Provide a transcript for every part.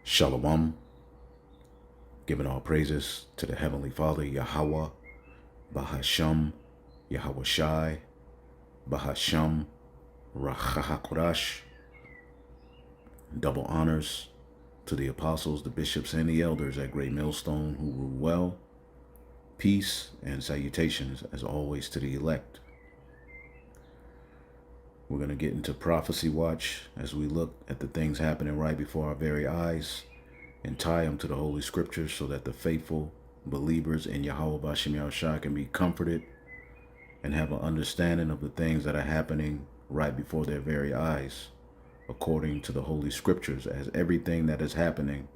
Shalom, giving all praises to the Heavenly Father, Yahweh, Bahasham, Yahweh Shai, Bahasham, Rachahakodash. Double honors to the apostles, the bishops, and the elders at Great Millstone who rule well. Peace and salutations, as always, to the elect. We're going to get into Prophecy Watch as we look at the things happening right before our very eyes and tie them to the Holy Scriptures so that the faithful believers in Yahweh Bashim Yahushua can be comforted and have an understanding of the things that are happening right before their very eyes, according to the Holy Scriptures, as everything that is happening,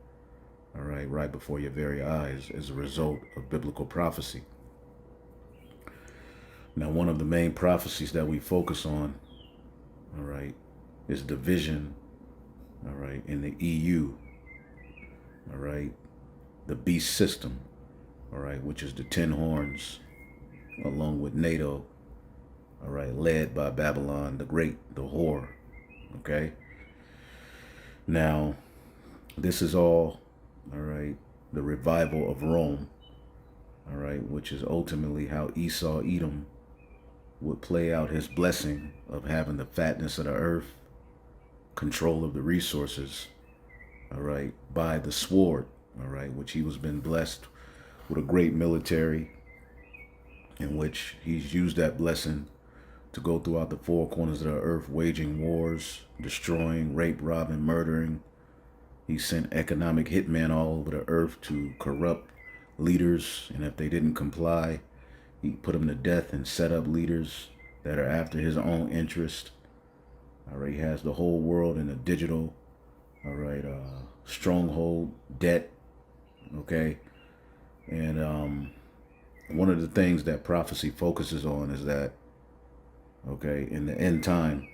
all right before your very eyes is a result of biblical prophecy. Now, one of the main prophecies that we focus on, all right, is division, all right, in the EU, all right, the beast system, all right, which is the 10 horns, along with NATO, all right, led by Babylon the Great, the whore, okay? Now, this is all right, the revival of Rome, all right, which is ultimately how Esau, Edom, would play out his blessing of having the fatness of the earth, control of the resources, all right, by the sword, all right, which he was been blessed with a great military, in which he's used that blessing to go throughout the four corners of the earth, waging wars, destroying, rape, robbing, murdering. He sent economic hitmen all over the earth to corrupt leaders, and if they didn't comply, he put them to death and set up leaders that are after his own interest. All right, he has the whole world in a digital, all right, stronghold, debt, okay? And one of the things that prophecy focuses on is that, okay, in the end time,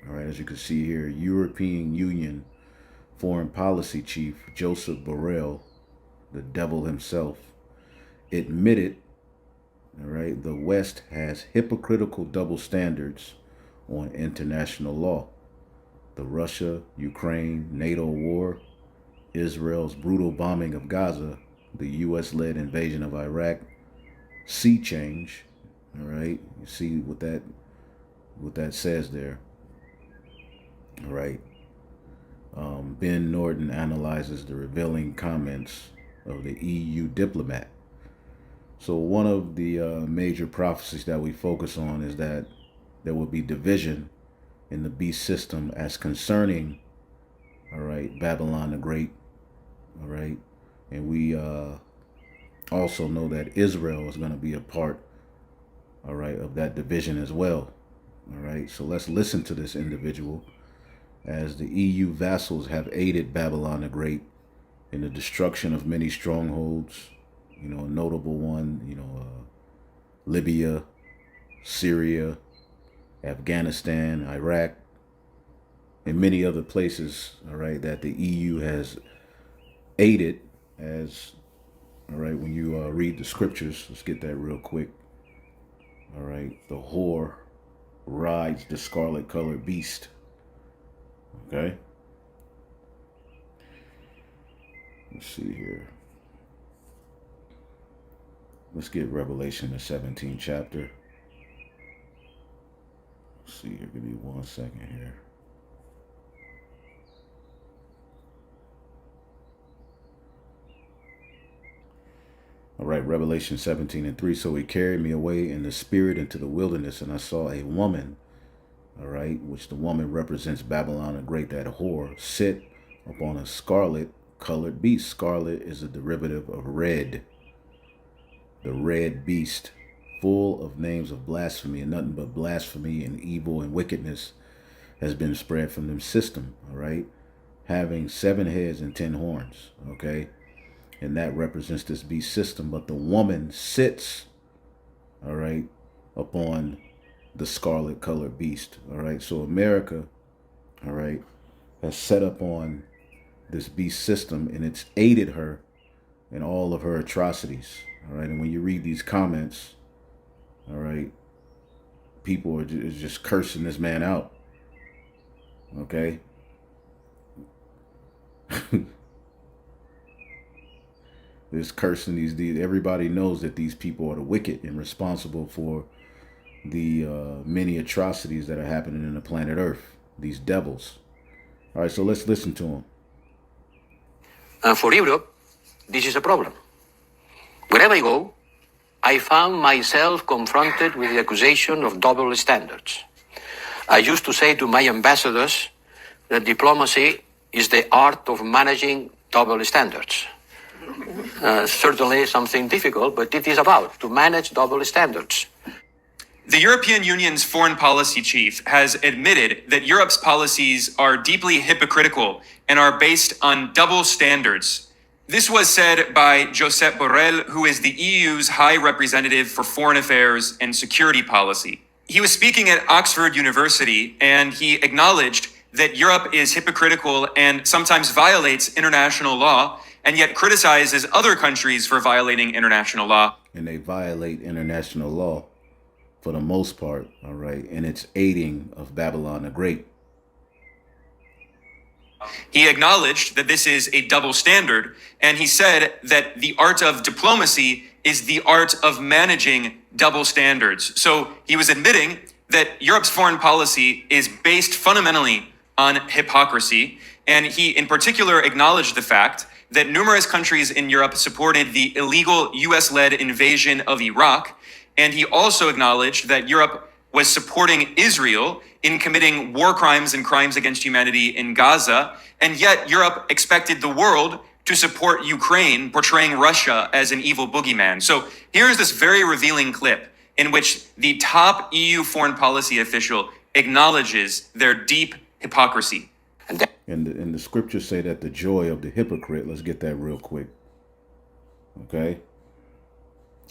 all right, as you can see here, European Union Foreign Policy Chief Joseph Borrell, the devil himself, admitted, all right, the West has hypocritical double standards on international law. The Russia-Ukraine NATO war, Israel's brutal bombing of Gaza, the U.S.-led invasion of Iraq, sea change, all right, you see what that says there, all right. Ben Norton analyzes the revealing comments of the EU diplomat. So one of the major prophecies that we focus on is that there will be division in the beast system as concerning, all right, Babylon the Great, all right, and we also know that Israel is going to be a part, all right, of that division as well, all right. So let's listen to this individual, as the EU vassals have aided Babylon the Great in the destruction of many strongholds. You know, a notable one, you know, Libya, Syria, Afghanistan, Iraq, and many other places, all right, that the EU has aided as, all right, when you read the scriptures, let's get that real quick. All right, the whore rides the scarlet colored beast. Okay. Let's see here. Let's get Revelation, the 17th chapter. Let's see here. Give me 1 second here. All right, Revelation 17:3. So he carried me away in the spirit into the wilderness, and I saw a woman, all right, which the woman represents Babylon the Great, that whore, sit upon a scarlet colored beast. Scarlet is a derivative of red. The red beast, full of names of blasphemy, and nothing but blasphemy and evil and wickedness has been spread from them system, all right, having 7 heads and 10 horns, okay, and that represents this beast system. But the woman sits, all right, upon the scarlet colored beast, all right. So America, all right, has set up on this beast system, and it's aided her in all of her atrocities, all right. And when you read these comments, all right, people are just cursing this man out, okay. is cursing these. Everybody knows that these people are the wicked and responsible for the many atrocities that are happening in the planet Earth. These devils. All right, so let's listen to them. For Europe, this is a problem. Wherever I go, I found myself confronted with the accusation of double standards. I used to say to my ambassadors that diplomacy is the art of managing double standards. Certainly something difficult, but it is about to manage double standards. The European Union's foreign policy chief has admitted that Europe's policies are deeply hypocritical and are based on double standards. This was said by Josep Borrell, who is the EU's High Representative for Foreign Affairs and Security Policy. He was speaking at Oxford University, and he acknowledged that Europe is hypocritical and sometimes violates international law, and yet criticizes other countries for violating international law. And they violate international law for the most part, all right, and it's aiding of Babylon the Great. He acknowledged that this is a double standard, and he said that the art of diplomacy is the art of managing double standards. So he was admitting that Europe's foreign policy is based fundamentally on hypocrisy, and he in particular acknowledged the fact that numerous countries in Europe supported the illegal US-led invasion of Iraq, and he also acknowledged that Europe was supporting Israel in committing war crimes and crimes against humanity in Gaza, and yet Europe expected the world to support Ukraine, portraying Russia as an evil boogeyman. So here's this very revealing clip in which the top EU foreign policy official acknowledges their deep hypocrisy. And the scriptures say that the joy of the hypocrite, let's get that real quick, okay?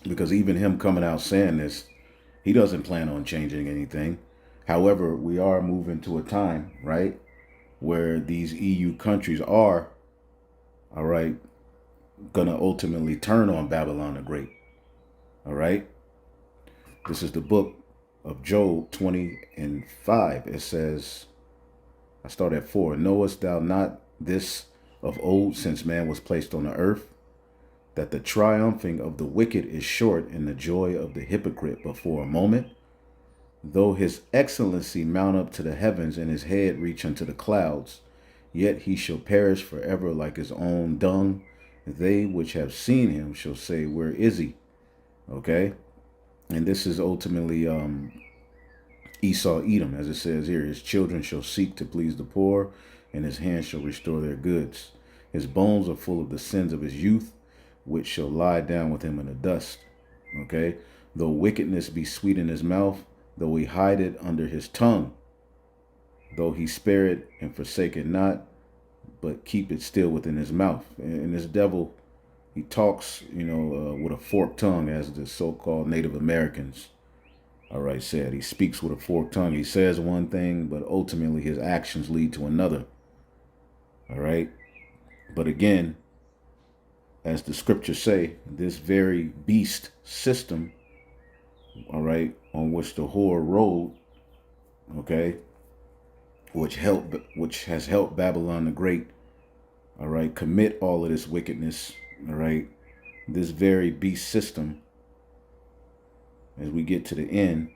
Because even him coming out saying this, he doesn't plan on changing anything. However, we are moving to a time, right, where these EU countries are, all right, going to ultimately turn on Babylon the Great, all right? This is the book of Job 20:5. It says, I start at 4. Knowest thou not this of old, since man was placed on the earth, that the triumphing of the wicked is short, and the joy of the hypocrite but for a moment? Though his excellency mount up to the heavens, and his head reach unto the clouds, yet he shall perish forever like his own dung. They which have seen him shall say, where is he? Okay? And this is ultimately Esau Edom, as it says here. His children shall seek to please the poor, and his hands shall restore their goods. His bones are full of the sins of his youth, which shall lie down with him in the dust. Okay? Though wickedness be sweet in his mouth, though he hide it under his tongue, though he spare it and forsake it not, but keep it still within his mouth. And this devil, he talks, with a forked tongue, as the so-called Native Americans, all right, said. He speaks with a forked tongue. He says one thing, but ultimately his actions lead to another. All right. But again, as the scriptures say, this very beast system, all right, on which the whore rode, okay, which has helped Babylon the Great, all right, commit all of this wickedness, all right, this very beast system, as we get to the end,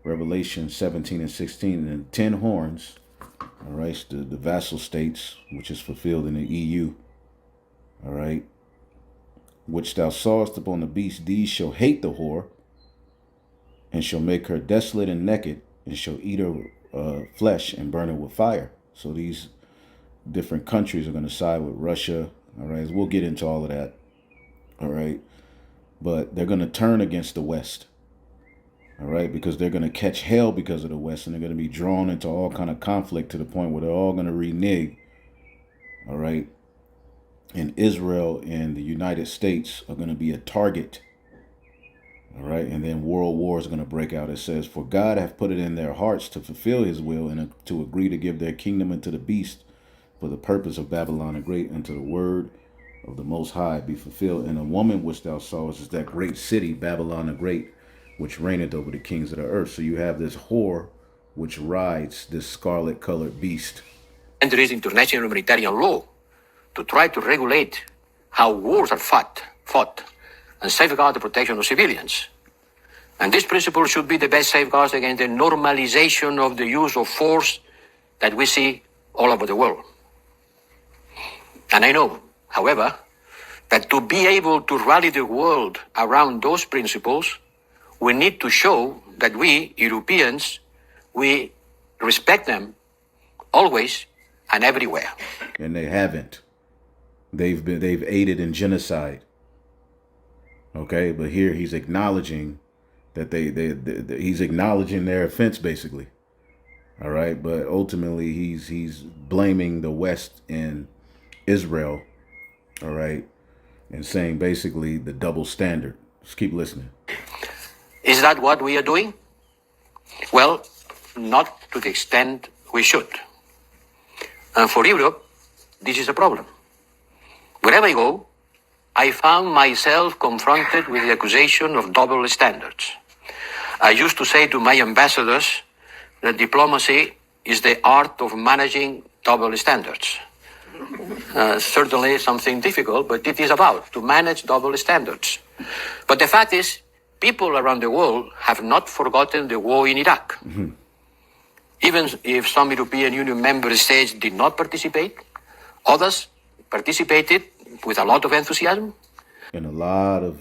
Revelation 17:16, and 10 horns, all right, the vassal states, which is fulfilled in the EU, all right, which thou sawest upon the beast, these shall hate the whore, and shall make her desolate and naked, and shall eat her flesh and burn her with fire. So these different countries are going to side with Russia, all right, we'll get into all of that, all right, but they're going to turn against the West, all right, because they're going to catch hell because of the West, and they're going to be drawn into all kind of conflict to the point where they're all going to renege, all right, and Israel and the United States are going to be a target, all right, and then world war is going to break out. It says, for God hath put it in their hearts to fulfill his will, and to agree to give their kingdom unto the beast, for the purpose of Babylon the Great, unto the word of the Most High be fulfilled. And a woman which thou sawest is that great city, Babylon the Great, which reigneth over the kings of the earth. So you have this whore which rides this scarlet-colored beast. Enters international humanitarian law to try to regulate how wars are fought, and safeguard the protection of civilians. And this principle should be the best safeguards against the normalization of the use of force that we see all over the world. And I know, however, that to be able to rally the world around those principles, we need to show that we, Europeans, we respect them always and everywhere. And they haven't. They've aided in genocide. Okay, but here he's acknowledging that he's acknowledging their offense, basically. All right, but ultimately he's blaming the West and Israel. All right, and saying basically the double standard. Just keep listening. Is that what we are doing? Well, not to the extent we should. And for Europe, this is a problem. Wherever I go, I found myself confronted with the accusation of double standards. I used to say to my ambassadors that diplomacy is the art of managing double standards. Certainly something difficult, but it is about to manage double standards. But the fact is, people around the world have not forgotten the war in Iraq. Mm-hmm. Even if some European Union member states did not participate, others participated with a lot of enthusiasm. And a lot of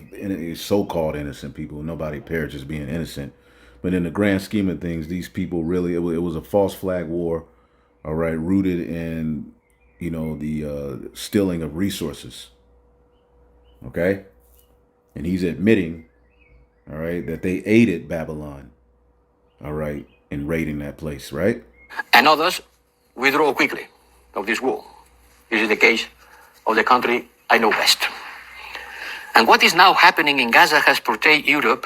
so-called innocent people, nobody perishes being innocent. But in the grand scheme of things, these people really, it was a false flag war, all right, rooted in, the stealing of resources. Okay? And he's admitting, all right, that they aided Babylon, all right, in raiding that place, right? And others withdraw quickly of this war. This is the case of the country I know best. And what is now happening in Gaza has portrayed Europe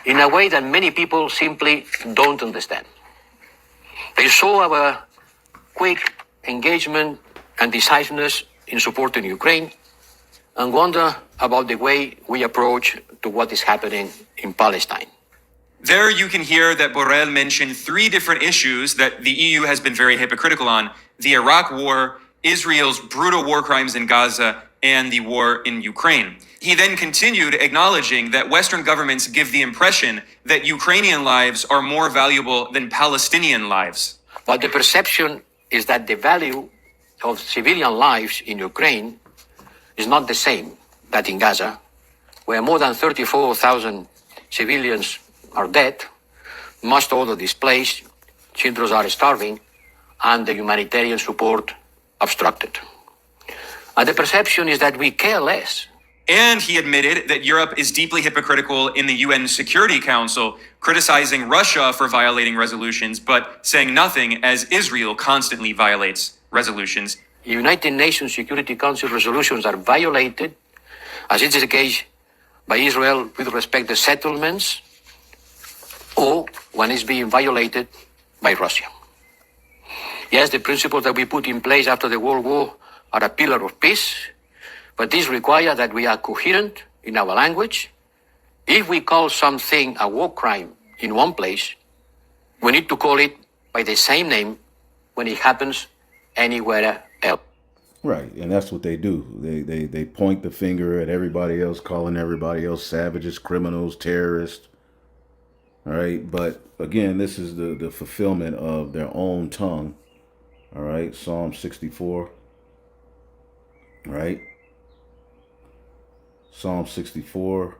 in a way that many people simply don't understand. They saw our quick engagement and decisiveness in supporting Ukraine and wonder about the way we approach to what is happening in Palestine. There you can hear that Borrell mentioned three different issues that the EU has been very hypocritical on: the Iraq war, Israel's brutal war crimes in Gaza, and the war in Ukraine. He then continued acknowledging that Western governments give the impression that Ukrainian lives are more valuable than Palestinian lives. But the perception is that the value of civilian lives in Ukraine is not the same that in Gaza, where more than 34,000 civilians are dead, most others displaced, children are starving, and the humanitarian support obstructed. And the perception is that we care less. And he admitted that Europe is deeply hypocritical in the UN Security Council, criticizing Russia for violating resolutions, but saying nothing as Israel constantly violates resolutions. United Nations Security Council resolutions are violated, as it is the case by Israel with respect to settlements, or when it's being violated by Russia. Yes, the principles that we put in place after the World War are a pillar of peace, but this requires that we are coherent in our language. If we call something a war crime in one place, we need to call it by the same name when it happens anywhere else. Right, and that's what they do. They point the finger at everybody else, calling everybody else savages, criminals, terrorists. All right, but again, this is the fulfillment of their own tongue. All right, Psalm 64. All right. Psalm 64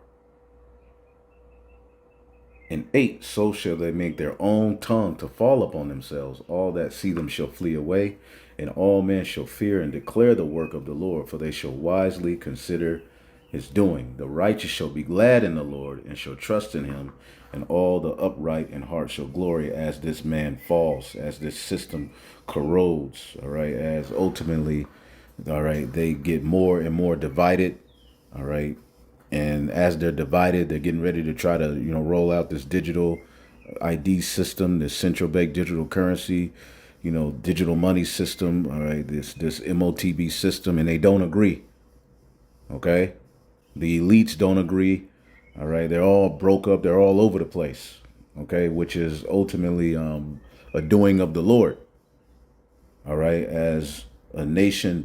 and 8. So shall they make their own tongue to fall upon themselves. All that see them shall flee away, and all men shall fear and declare the work of the Lord, for they shall wisely consider his doing. The righteous shall be glad in the Lord and shall trust in him, and all the upright in heart shall glory as this man falls, as this system corrodes, all right, as ultimately, all right, they get more and more divided, all right, and as they're divided, they're getting ready to try to, roll out this digital ID system, this central bank digital currency, digital money system, all right, this MOTB system, and they don't agree, okay? The elites don't agree. All right, they're all broke up. They're all over the place. Okay, which is ultimately a doing of the Lord. All right, as a nation